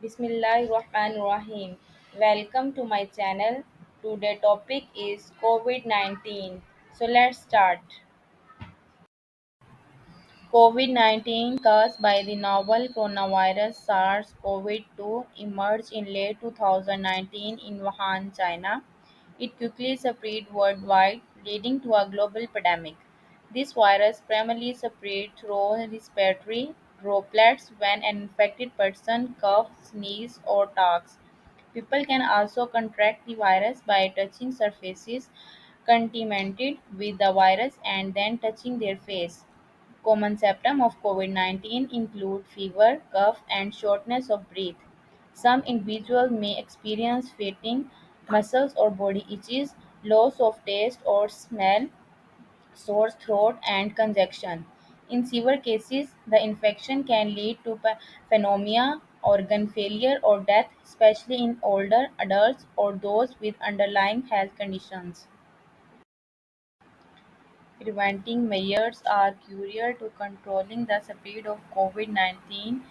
Bismillahirrahmanirrahim. Welcome to my channel. Today topic is COVID-19. So let's start. COVID-19, caused by the novel coronavirus SARS-CoV-2, emerged in late 2019 in Wuhan, China. It quickly spread worldwide, leading to a global pandemic. This virus primarily spread through respiratory droplets when an infected person coughs, sneezes, or talks. People can also contract the virus by touching surfaces contaminated with the virus and then touching their face. Common symptoms of COVID-19 include fever, cough, and shortness of breath. Some individuals may experience fatigue, muscles or body itches, loss of taste or smell, sore throat, and congestion. In severe cases, the infection can lead to pneumonia, organ failure, or death, especially in older adults or those with underlying health conditions. Preventing measures are crucial to controlling the spread of COVID-19.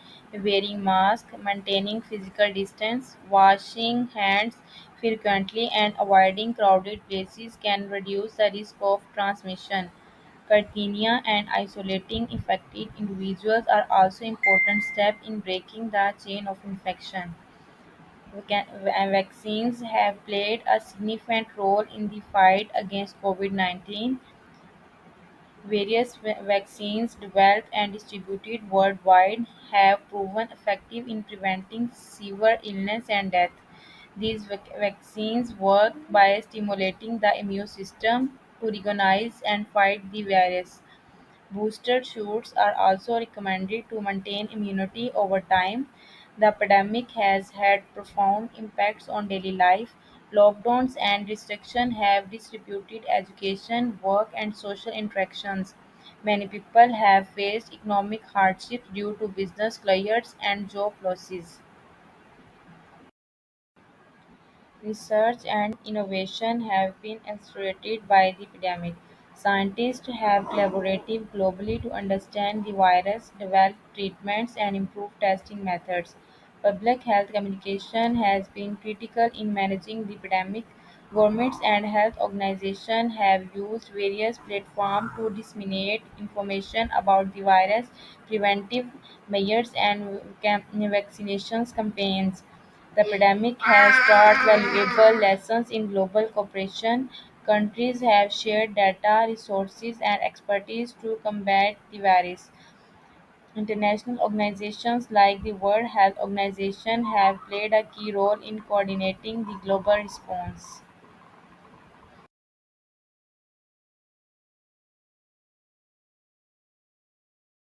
Wearing masks, maintaining physical distance, washing hands frequently, and avoiding crowded places can reduce the risk of transmission. Quarantining and isolating affected individuals are also important steps in breaking the chain of infection. Vaccines have played a significant role in the fight against COVID-19. Various vaccines developed and distributed worldwide have proven effective in preventing severe illness and death. These vaccines work by stimulating the immune system to recognize and fight the virus. Booster shots are also recommended to maintain immunity over time. The pandemic has had profound impacts on daily life. Lockdowns and restrictions have disrupted education, work, and social interactions. Many people have faced economic hardship due to business closures and job losses. Research and innovation have been accelerated by the epidemic. Scientists have collaborated globally to understand the virus, develop treatments, and improve testing methods. Public health communication has been critical in managing the epidemic. Governments and health organizations have used various platforms to disseminate information about the virus, preventive measures, and vaccinations campaigns. The pandemic has taught valuable lessons in global cooperation. Countries have shared data, resources, and expertise to combat the virus. International organizations like the World Health Organization have played a key role in coordinating the global response.